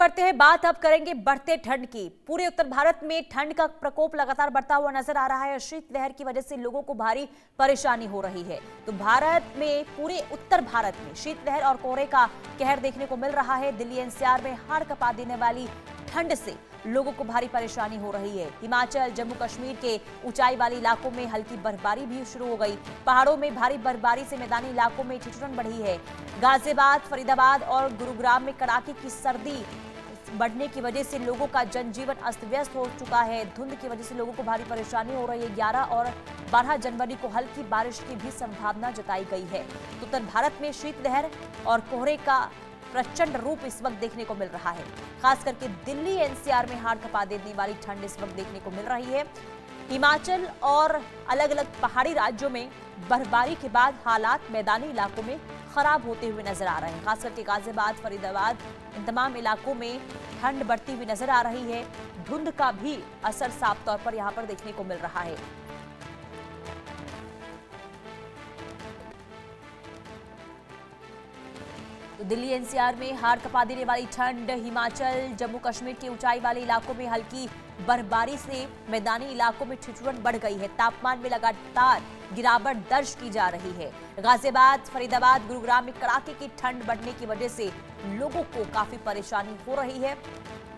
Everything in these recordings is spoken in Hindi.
बढ़ते हैं, बात अब करेंगे बढ़ते ठंड की। पूरे उत्तर भारत में ठंड का प्रकोप लगातार बढ़ता हुआ नजर आ रहा है। शीतलहर की वजह से लोगों को भारी परेशानी हो रही है। तो भारत में, पूरे उत्तर भारत में शीतलहर और कोहरे का कहर देखने को मिल रहा है। दिल्ली एनसीआर में हाड़ कपा देने वाली ठंड से लोगों को भारी परेशानी हो रही है। हिमाचल, जम्मू कश्मीर के ऊंचाई वाले इलाकों में हल्की बर्फबारी भी शुरू हो गई। पहाड़ों में भारी बर्फबारी से मैदानी इलाकों में ठिठुरन बढ़ी है। गाजियाबाद, फरीदाबाद और गुरुग्राम में कड़ाके की सर्दी बढ़ने की वजह से लोगों का जनजीवन अस्त व्यस्त हो चुका है। धुंध की वजह से लोगों को भारी परेशानी हो रही है। 11 और 12 जनवरी को हल्की बारिश की भी संभावना जताई गई है। तो उत्तर भारत में शीतलहर और कोहरे का प्रचंड रूप इस वक्त देखने को मिल रहा है। खास करके दिल्ली एनसीआर में हाड़ कपा देने वाली ठंड इस वक्त देखने को मिल रही है। हिमाचल और अलग अलग पहाड़ी राज्यों में बर्फबारी के बाद हालात मैदानी इलाकों में खराब होते हुए नजर आ रहे हैं। खास करके गाजियाबाद, फरीदाबाद, इन तमाम इलाकों में ठंड बढ़ती हुई नजर आ रही है। धुंध का भी असर साफ तौर पर यहां पर देखने को मिल रहा है। तो दिल्ली एनसीआर में हाड़ कपा देने वाली ठंड, हिमाचल, जम्मू कश्मीर के ऊंचाई वाले इलाकों में हल्की बर्फबारी से मैदानी इलाकों में ठिठुरन बढ़ गई है। तापमान में लगातार गिरावट दर्ज की जा रही है। गाजियाबाद, फरीदाबाद, गुरुग्राम में कड़ाके की ठंड बढ़ने की वजह से लोगों को काफी परेशानी हो रही है,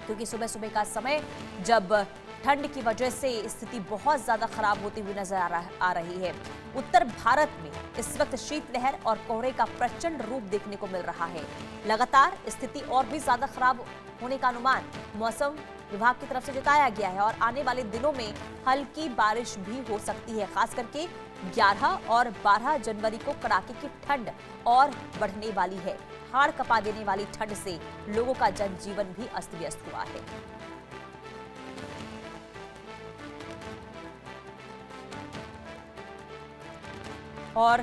क्योंकि सुबह सुबह का समय जब ठंड की वजह से स्थिति बहुत ज्यादा खराब होती हुई नजर आ रही है। उत्तर भारत में इस वक्त शीतलहर और कोहरे का प्रचंड रूप देखने को मिल रहा है। लगातार स्थिति और भी ज्यादा खराब होने का अनुमान मौसम विभाग की तरफ से जताया गया है और आने वाले दिनों में हल्की बारिश भी हो सकती है। खास करके 11 और 12 जनवरी को कड़ाके की ठंड और बढ़ने वाली है। हाड़ कपा देने वाली ठंड से लोगों का जनजीवन भी अस्त व्यस्त हुआ है। और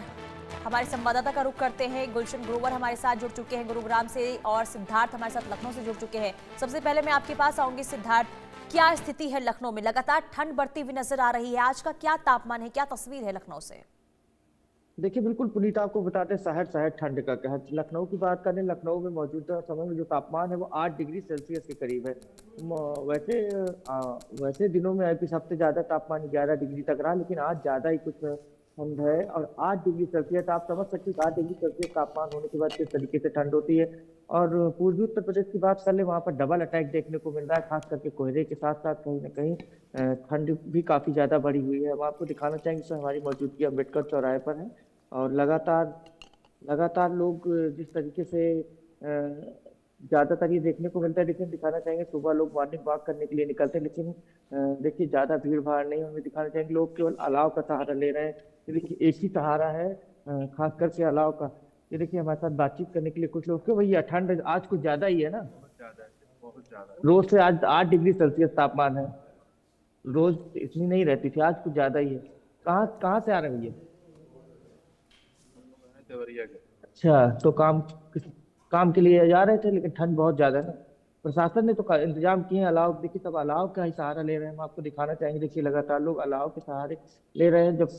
हमारे संवाददाता का रुख करते हैं। गुलशन ग्रोवर हमारे साथ जुड़ चुके हैं गुरुग्राम से, और सिद्धार्थ हमारे साथ लखनऊ से जुड़ चुके हैं। सबसे पहले मैं आपके पास आऊंगी सिद्धार्थ, क्या स्थिति है लखनऊ में? लगातार ठंड बढ़ती हुई नजर आ रही है। आज का क्या तापमान है, क्या तस्वीर है लखनऊ से? देखिए, बिल्कुल पुनीत आपको बताते हैं शहर शहर ठंड का कहर। लखनऊ की बात करें, लखनऊ में मौजूदा समय में जो तापमान है वो 8 डिग्री सेल्सियस के करीब है। वैसे दिनों में इस हफ्ते ज्यादा तापमान 11 डिग्री तक रहा, लेकिन आज ज्यादा ही कुछ ठंड है। और 8 डिग्री सेल्सियस आप समझ सकते हैं, 8 डिग्री सेल्सियस तापमान होने के बाद किस तरीके से ठंड होती है। और पूर्वी उत्तर प्रदेश की बात कर ले, वहाँ पर डबल अटैक देखने को मिल रहा है। खास करके कोहरे के साथ साथ कहीं ना कहीं ठंड भी काफी ज्यादा बढ़ी हुई है। हम आपको दिखाना चाहेंगे, सर हमारी मौजूदगी अम्बेडकर चौराहे पर है और लगातार लोग जिस तरीके से ज्यादातर ये देखने को मिलता है। लेकिन दिखाना चाहेंगे, सुबह लोग मॉर्निंग वॉक करने के लिए निकलते हैं, लेकिन देखिए ज्यादा भीड़ भाड़ नहीं। हमें दिखाना चाहेंगे, लोग केवल अलाव का सहारा ले रहे हैं। ये देखिए एक ही सहारा है, खास करके अलाव का। ये देखिए हमारे साथ बातचीत करने के लिए कुछ लोग, क्यों भैया ठंड आज कुछ ज्यादा ही है ना? बहुत ज्यादा रोज से आज 8 डिग्री सेल्सियस तापमान है। रोज इतनी नहीं रहती थी, आज कुछ ज्यादा ही है। कहाँ कहाँ से आ रहे हैं भैया? देवरिया के। अच्छा, तो काम के लिए जा रहे थे, लेकिन ठंड बहुत ज्यादा है ना। प्रशासन ने तो इंतजाम किए हैं। अलाव देखिए, सब अलाव का ही सहारा ले रहे हैं। हम आपको दिखाना चाहेंगे, देखिए लगातार लोग अलाव के सहारे ले रहे हैं। जब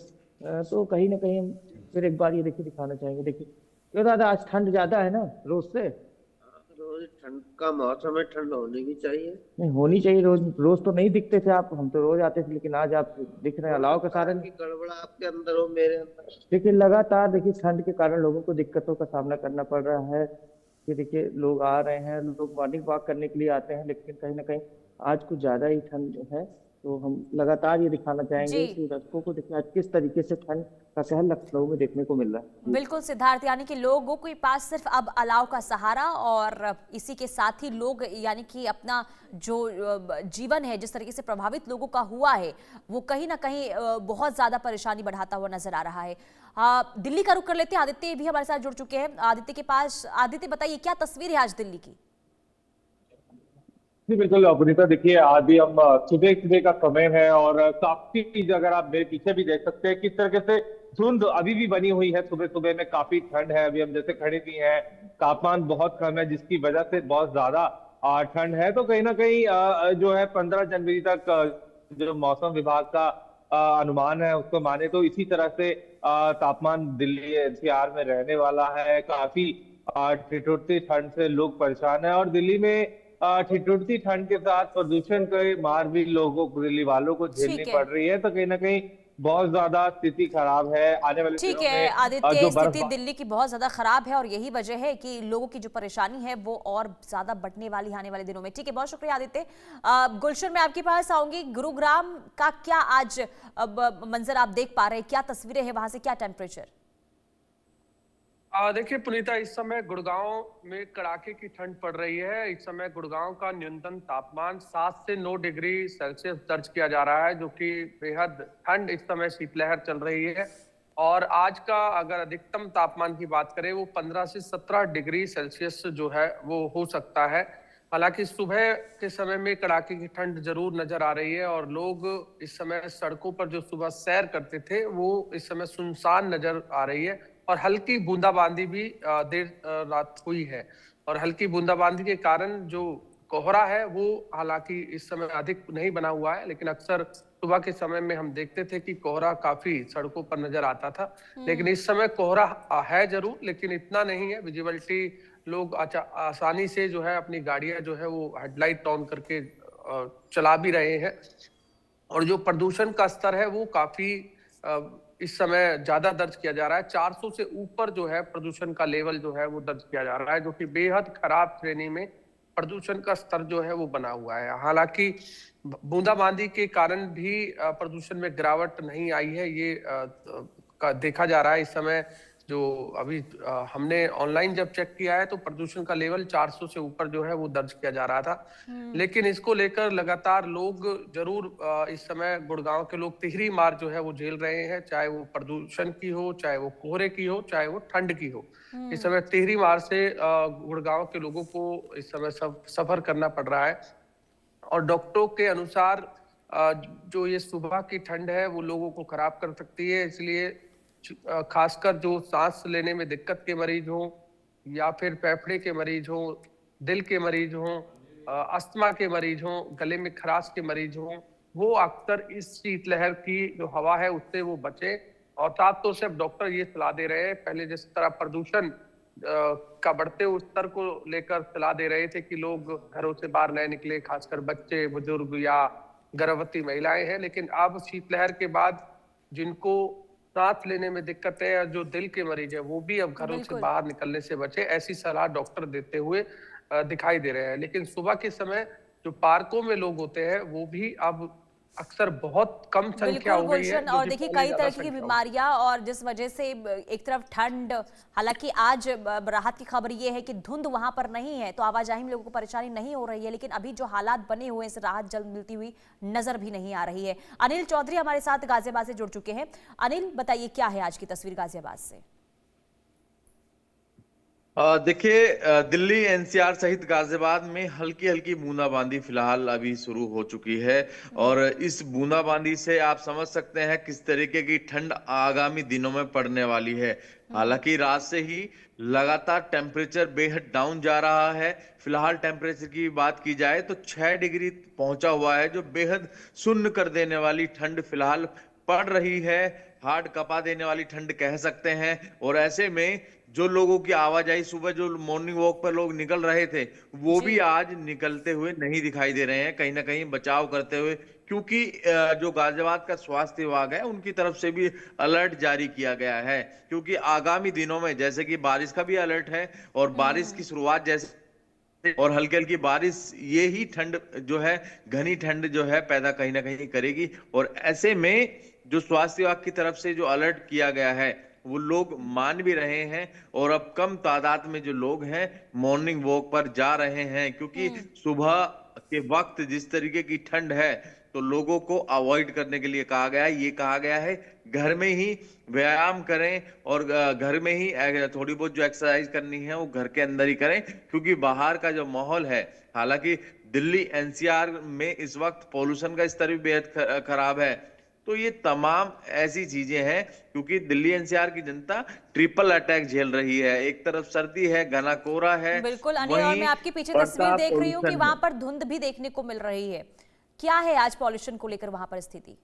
तो कहीं ना कहीं हम फिर एक बार ये देखिए दिखाना चाहेंगे। देखिए क्यों दादा, आज ठंड ज्यादा है ना रोज से? रोज ठंड का मौसम है, ठंड होनी भी चाहिए। नहीं होनी चाहिए, रोज रोज तो नहीं दिखते थे आप, हम तो रोज आते थे, लेकिन आज आप दिख रहे हैं अलाव के सहारे। की गड़बड़ आपके अंदर हो, मेरे अंदर। देखिए लगातार देखिए ठंड के कारण लोगों को दिक्कतों का सामना करना पड़ रहा है। कि देखिए लोग आ रहे हैं, लोग मॉर्निंग वॉक करने के लिए आते हैं, लेकिन कहीं ना कहीं आज कुछ ज्यादा ही ठंड है। तो हम लगातार ये दिखाना चाहेंगे कि दर्शकों को देखिए आज किस तरीके से ठंड का कहर लखनऊ में देखने को मिल रहा है। बिल्कुल सिद्धार्थ, यानी कि लोगों के पास सिर्फ अब अलाव का सहारा, और इसी के साथ ही लोग यानी कि अपना जो जीवन है जिस तरीके से प्रभावित लोगों का हुआ है, वो कहीं ना कहीं बहुत ज्यादा परेशानी बढ़ाता हुआ नजर आ रहा है। दिल्ली का रुख कर लेते हैं, आदित्य भी हमारे साथ जुड़ चुके हैं। आदित्य के पास, आदित्य बताइए क्या तस्वीर है आज दिल्ली की? जी बिल्कुल पुनीता, देखिए आज भी हम सुबह सुबह का समय है और काफी चीज अगर आप मेरे पीछे भी देख सकते हैं किस तरीके से धुंध अभी भी बनी हुई है। सुबह सुबह में काफी ठंड है, अभी हम जैसे खड़े भी हैं, तापमान बहुत कम है जिसकी वजह से बहुत ज्यादा ठंड है। तो कहीं ना कहीं जो है 15 जनवरी तक जो मौसम विभाग का अनुमान है उसको माने तो इसी तरह से तापमान दिल्ली एनसीआर में रहने वाला है। काफी ठिठुरती ठंड से लोग परेशान है और दिल्ली में ठिठुरती ठंड के साथ प्रदूषण की मार भी लोगों को, दिल्ली वालों को झेलनी ठीक है। पड़ रही है। तो कहीं ना कहीं बहुत ज्यादा स्थिति खराब है। आने वाले ठीक दिनों है में आदित्य, जो स्थिति बर्फ दिल्ली की बहुत ज्यादा खराब है और यही वजह है कि लोगों की जो परेशानी है वो और ज्यादा बढ़ने वाली है आने वाले दिनों में। ठीक है, बहुत शुक्रिया आदित्य। गुलशन, मैं आपके पास आऊंगी। गुरुग्राम का क्या आज मंजर आप देख पा रहे हैं, क्या तस्वीरें हैं वहां से, क्या टेम्परेचर? देखिए पुनीता, इस समय गुड़गांव में कड़ाके की ठंड पड़ रही है। इस समय गुड़गांव का न्यूनतम तापमान 7 से 9 डिग्री सेल्सियस दर्ज किया जा रहा है, जो कि बेहद ठंड, इस समय शीतलहर चल रही है। और आज का अगर अधिकतम तापमान की बात करें, वो 15 से 17 डिग्री सेल्सियस जो है वो हो सकता है। हालांकि सुबह के समय में कड़ाके की ठंड जरूर नजर आ रही है और लोग इस समय सड़कों पर जो सुबह सैर करते थे वो इस समय सुनसान नजर आ रही है। और हल्की बूंदाबांदी भी देर रात हुई है। और हल्की बूंदाबांदी के कारण जो कोहरा है वो हालांकि इस समय अधिक नहीं बना हुआ है, लेकिन अक्सर सुबह के समय में हम देखते थे कि कोहरा काफी सड़कों पर नजर आता था। लेकिन इस समय कोहरा है जरूर, लेकिन इतना नहीं है। विजिबिलिटी, लोग आसानी से जो है अपनी गाड़ियां जो है वो हेडलाइट ऑन करके चला भी रहे हैं। और जो प्रदूषण का स्तर है वो काफी इस समय ज्यादा दर्ज किया जा रहा है। 400 से ऊपर जो है प्रदूषण का लेवल जो है वो दर्ज किया जा रहा है, जो कि बेहद खराब श्रेणी में प्रदूषण का स्तर जो है वो बना हुआ है। हालांकि बूंदाबांदी के कारण भी प्रदूषण में गिरावट नहीं आई है, ये देखा जा रहा है। इस समय जो अभी हमने ऑनलाइन जब चेक किया है तो प्रदूषण का लेवल 400 से ऊपर जो है वो दर्ज किया जा रहा था। लेकिन इसको लेकर लगातार लोग जरूर इस समय गुड़गांव के लोग तिहरी मार जो है वो झेल रहे हैं, चाहे वो प्रदूषण की हो, चाहे वो कोहरे की हो, चाहे वो ठंड की हो। इस समय तिहरी मार से गुड़गांव के लोगों को इस समय सफर करना पड़ रहा है। और डॉक्टरों के अनुसार जो ये सुबह की ठंड है वो लोगों को खराब कर सकती है। इसलिए खासकर जो सांस लेने में दिक्कत के मरीज हों, या फिर फेफड़े के मरीज हों, दिल के मरीज हों, अस्थमा के मरीज हों, गले में खराश के मरीज हों, वो अक्सर इस शीतलहर की जो हवा है उससे वो बचे। और साथ तो सिर्फ डॉक्टर ये सलाह दे रहे हैं, पहले जिस तरह प्रदूषण का बढ़ते हुए स्तर को लेकर सलाह दे रहे थे कि लोग घरों से बाहर न निकले, खासकर बच्चे, बुजुर्ग या गर्भवती महिलाएं हैं। लेकिन अब शीतलहर के बाद जिनको सांस लेने में दिक्कत है या जो दिल के मरीज है वो भी अब घरों से बाहर निकलने से बचे, ऐसी सलाह डॉक्टर देते हुए दिखाई दे रहे हैं। लेकिन सुबह के समय जो पार्कों में लोग होते हैं वो भी अब अक्सर बहुत कम संख्या हो गई है। और देखिए कई तरह की बीमारियां, और जिस वजह से एक तरफ ठंड, हालांकि आज राहत की खबर ये है कि धुंध वहां पर नहीं है तो आवाजाही में लोगों को परेशानी नहीं हो रही है। लेकिन अभी जो हालात बने हुए हैं, राहत जल्द मिलती हुई नजर भी नहीं आ रही है। अनिल चौधरी हमारे साथ गाजियाबाद से जुड़ चुके हैं। अनिल, बताइए क्या है आज की तस्वीर गाजियाबाद से? देखिए, दिल्ली एनसीआर सहित गाजियाबाद में हल्की हल्की बूंदाबांदी फिलहाल अभी शुरू हो चुकी है। और इस बूंदाबांदी से आप समझ सकते हैं किस तरीके की ठंड आगामी दिनों में पड़ने वाली है। हालांकि रात से ही लगातार टेम्परेचर बेहद डाउन जा रहा है। फिलहाल टेम्परेचर की बात की जाए तो 6 डिग्री पहुंचा हुआ है, जो बेहद सुन्न कर देने वाली ठंड फिलहाल पड़ रही है। हार्ड कपा देने वाली ठंड कह सकते हैं। और ऐसे में जो लोगों की आवाजाही, सुबह जो मॉर्निंग वॉक पर लोग निकल रहे थे वो भी आज निकलते हुए नहीं दिखाई दे रहे हैं, कहीं ना कहीं बचाव करते हुए। क्योंकि जो गाजियाबाद का स्वास्थ्य विभाग है उनकी तरफ से भी अलर्ट जारी किया गया है, क्योंकि आगामी दिनों में जैसे कि बारिश का भी अलर्ट है और बारिश की शुरुआत जैसे और हल्की हल्की बारिश, ये ही ठंड जो है, घनी ठंड जो है पैदा कहीं ना कहीं करेगी। और ऐसे में जो स्वास्थ्य विभाग की तरफ से जो अलर्ट किया गया है वो लोग मान भी रहे हैं। और अब कम तादाद में जो लोग हैं मॉर्निंग वॉक पर जा रहे हैं, क्योंकि सुबह के वक्त जिस तरीके की ठंड है तो लोगों को अवॉइड करने के लिए कहा गया है। ये कहा गया है घर में ही व्यायाम करें और घर में ही थोड़ी बहुत जो एक्सरसाइज करनी है वो घर के अंदर ही करें, क्योंकि बाहर का जो माहौल है, हालांकि दिल्ली एनसीआर में इस वक्त पॉल्यूशन का स्तर भी बेहद खराब है। तो ये तमाम ऐसी चीजें हैं, क्योंकि दिल्ली एनसीआर की जनता ट्रिपल अटैक झेल रही है। एक तरफ सर्दी है, घना कोहरा है, बिल्कुल अनिल, और मैं आपके पीछे तस्वीर देख रही हूँ कि वहां पर धुंध भी देखने को मिल रही है। क्या है आज पॉल्यूशन को लेकर वहां पर स्थिति?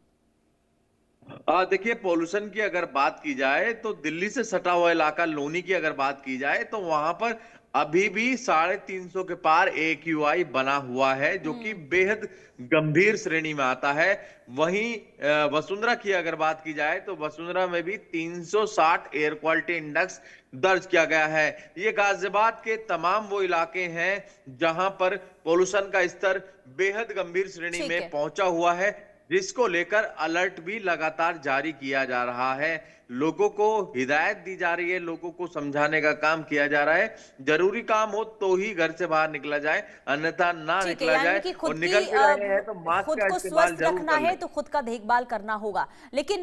देखिए, पॉल्यूशन की अगर बात की जाए तो दिल्ली से सटा हुआ इलाका लोनी की अगर बात की जाए तो वहां पर अभी भी 350 के पार AQI बना हुआ है, जो कि बेहद गंभीर श्रेणी में आता है। वहीं वसुंधरा की अगर बात की जाए तो वसुंधरा में भी 360 एयर क्वालिटी इंडेक्स दर्ज किया गया है। ये गाजियाबाद के तमाम वो इलाके हैं जहां पर पोल्यूशन का स्तर बेहद गंभीर श्रेणी में पहुंचा हुआ है, जिसको लेकर अलर्ट भी लगातार जारी किया जा रहा है। लोगों को हिदायत दी जा रही है, लोगों को समझाने का काम किया जा रहा है। जरूरी काम हो तो ही घर से बाहर निकला जाए, अन्यथा ना निकला जाए। और निकल भी रहे हैं तो मास्क खुद का को इस्तेमाल स्वस्थ जरूर रखना कर है लें। तो खुद का देखभाल करना होगा। लेकिन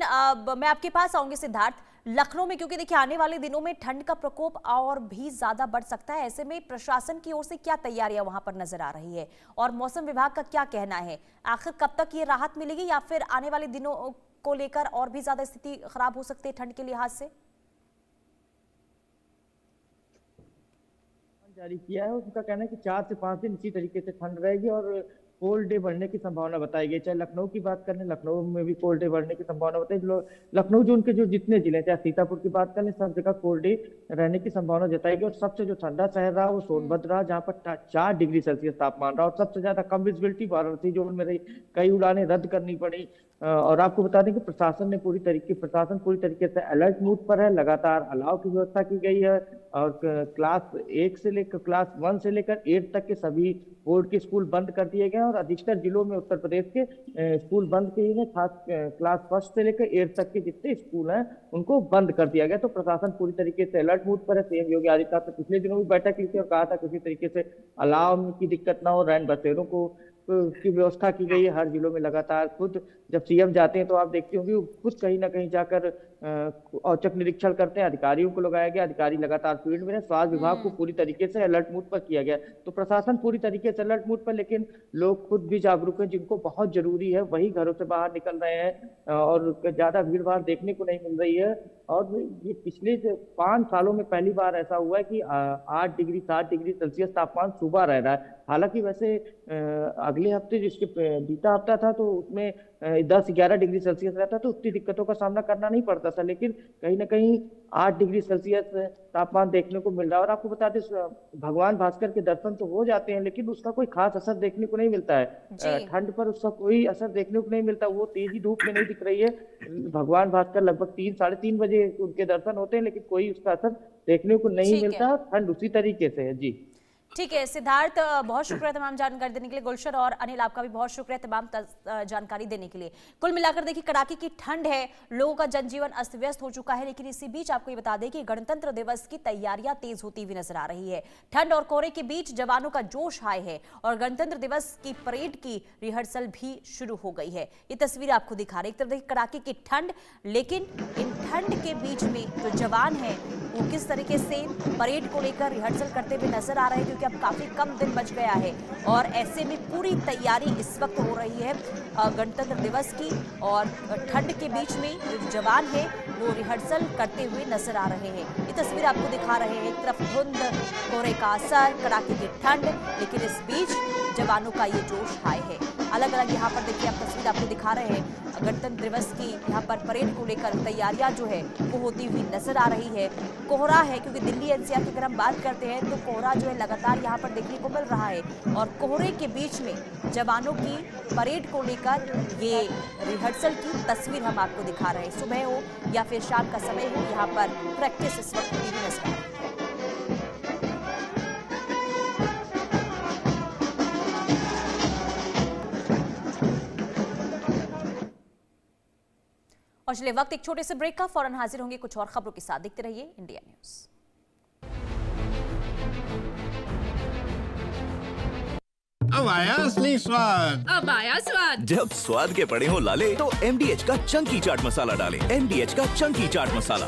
मैं आपके पास आऊंगी सिद्धार्थ, लखनऊ में, क्योंकि देखिए आने वाले दिनों में ठंड का प्रकोप और भी ज्यादा बढ़ सकता है। ऐसे में प्रशासन की ओर से क्या तैयारियां वहां पर नजर आ रही है और मौसम विभाग का क्या कहना है? आखिर कब तक ये राहत मिलेगी या फिर आने वाले दिनों को लेकर और भी ज्यादा स्थिति खराब हो सकती है ठंड के लिहाज से? जारी किया है, उसका कहना है कि 4 से 5 दिन इसी तरीके से ठंड रहेगी और कोल्ड डे बढ़ने की संभावना बताई गई। चाहे लखनऊ की बात करें, लखनऊ में भी कोल्ड डे बढ़ने की संभावना बताई। लखनऊ जोन के जो जितने जिले, चाहे सीतापुर की बात करें, सब जगह कोल्ड डे रहने की संभावना जताई गई। और सबसे जो ठंडा शहर रहा वो सोनभद्र रहा, जहाँ पर 4 डिग्री सेल्सियस तापमान रहा और सबसे ज्यादा कम विजिबिलिटी वाराणसी जोन में रही। कई उड़ानें रद्द करनी पड़ी। और आपको बता दें कि प्रशासन पूरी तरीके से अलर्ट मोड पर है। लगातार अलाव की व्यवस्था की गई है और क्लास 1 से लेकर क्लास 1 से लेकर 8 तक के सभी बोर्ड के स्कूल बंद कर दिए गए और अधिकतर जिलों में उत्तर प्रदेश के स्कूल बंद किए गए। खास क्लास 1 से लेकर 8 तक के जितने स्कूल हैं उनको बंद कर दिया गया। तो प्रशासन पूरी तरीके से अलर्ट मोड पर है। सीएम योगी आदित्यनाथ ने पिछले दिनों भी बैठक की थी और कहा था किसी तरीके से अलाव की दिक्कत ना हो। रैन बसेरों को की व्यवस्था की गई है हर जिलों में। लगातार खुद जब सीएम जाते हैं तो आप देखते होंगे खुद कहीं ना कहीं जाकर औचक निरीक्षण करते हैं। अधिकारियों को लगाया गया, अधिकारी लगातार फील्ड में है। स्वास्थ्य विभाग को पूरी तरीके से अलर्ट मोड पर किया गया। तो प्रशासन पूरी तरीके से अलर्ट मोड पर, लेकिन लोग खुद भी जागरूक हैं। जिनको बहुत जरूरी है वही घरों से बाहर निकल रहे हैं और ज्यादा भीड़ भाड़ देखने को नहीं मिल रही है। और ये पिछले 5 सालों में पहली बार ऐसा हुआ है कि 8 डिग्री 7 डिग्री सेल्सियस तापमान सुबह रह रहा है। हालांकि वैसे अगले हफ्ते जिसके बीता हफ्ता था तो उसमें 10-11 डिग्री सेल्सियस रहता तो उतनी दिक्कतों का सामना करना नहीं पड़ता था, लेकिन कहीं ना कहीं 8 डिग्री सेल्सियस तापमान देखने को मिल रहा है। और आपको बता दें भगवान भास्कर के दर्शन तो हो जाते हैं लेकिन उसका कोई खास असर देखने को नहीं मिलता है। ठंड पर उसका कोई असर देखने को नहीं मिलता। वो तेजी धूप में नहीं दिख रही है। भगवान भास्कर लगभग 3-3:30 बजे उनके दर्शन होते हैं लेकिन कोई उसका असर देखने को नहीं मिलता। ठंड उसी तरीके से है। जी ठीक है सिद्धार्थ, बहुत शुक्रिया तमाम जानकारी देने के लिए। गुलशन और अनिल आपका भी बहुत शुक्रिया तमाम जानकारी देने के लिए। कुल मिलाकर देखिए कड़ाके की ठंड है, लोगों का जनजीवन अस्त व्यस्त हो चुका है, लेकिन इसी बीच आपको ये बता दें कि गणतंत्र दिवस की तैयारियां तेज होती हुई नजर आ रही है। ठंड और कोहरे के बीच जवानों का जोश हाई है और गणतंत्र दिवस की परेड की रिहर्सल भी शुरू हो गई है। ये तस्वीर आपको दिखा रही है। एक तरफ देखिए कड़ाके की ठंड, लेकिन इन ठंड के बीच में जो जवान है वो किस तरीके से परेड को लेकर रिहर्सल करते हुए नजर आ रहे हैं, क्योंकि अब काफी कम दिन बच गया है और ऐसे में पूरी तैयारी इस वक्त हो रही है गणतंत्र दिवस की। और ठंड के बीच में जो जवान है वो रिहर्सल करते हुए नजर आ रहे हैं। ये तस्वीर आपको दिखा रहे हैं। एक तरफ धुंध, कोहरे का असर, कड़ाके की ठंड, लेकिन इस बीच जवानों का ये जोश हाई है। अलग अलग यहाँ पर देखिए आप तस्वीर आपको दिखा रहे हैं गणतंत्र दिवस की। यहाँ पर परेड को लेकर तैयारियां जो है वो होती हुई नजर आ रही है। कोहरा है क्योंकि दिल्ली एनसीआर की अगर हम बात करते हैं तो कोहरा जो है लगातार यहाँ पर देखने को मिल रहा है और कोहरे के बीच में जवानों की परेड को लेकर ये रिहर्सल की तस्वीर हम आपको दिखा रहे हैं। सुबह हो या फिर शाम का समय हो, यहाँ पर प्रैक्टिस इस वक्त होती हुई नजर आ रही है। और चलिए वक्त एक छोटे से ब्रेक का, फौरन हाजिर होंगे कुछ और खबरों के साथ। देखते रहिए इंडिया न्यूज। अब आया असली स्वाद। अब आया स्वाद। जब स्वाद के पड़े हो लाले तो MDH का चंकी चाट मसाला डालें। MDH का चंकी चाट मसाला।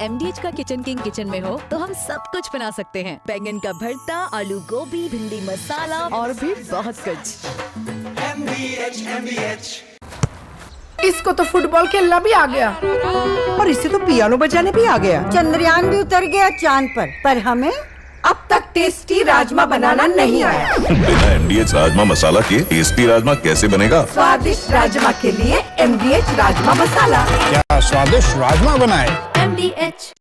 MDH का किचन किंग किचन में हो तो हम सब कुछ बना सकते हैं। बैंगन का भरता, आलू गोभी, भिंडी मसाला और भी बहुत कुछ। MDH। इसको तो फुटबॉल खेलना भी आ गया और इससे तो पियानो बजाने भी आ गया। चंद्रयान भी उतर गया चांद पर हमें अब तक टेस्टी राजमा बनाना नहीं आया। बिना MDH राजमा मसाला के टेस्टी राजमा कैसे बनेगा? स्वादिष्ट राजमा के लिए MDH राजमा मसाला। क्या स्वादिष्ट राजमा बनाए? MDH।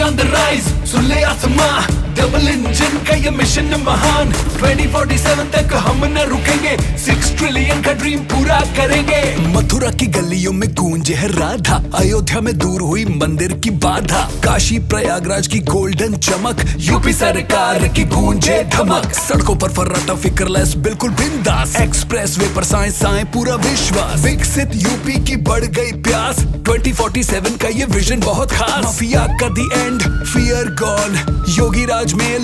ऑन द राइज, सुन ले आसमां, डबल इंजन का ये मिशन महान। 2047 तक हम न रुकेंगे, 6 ट्रिलियन का ड्रीम पूरा करेंगे। मथुरा की गलियों में गूंजे है राधा, अयोध्या में दूर हुई मंदिर की बाधा, काशी प्रयागराज की गोल्डन चमक, यूपी सरकार की गूंजे धमक। सड़कों पर फर्राटा फिक्रलेस बिल्कुल बिंदास, एक्सप्रेस वे पर साए साए पूरा विश्वास। विकसित यूपी की बढ़ गई प्यास, 2047 का ये विजन बहुत खास। माफिया का दी एंड, फियर गॉन, योगी राज में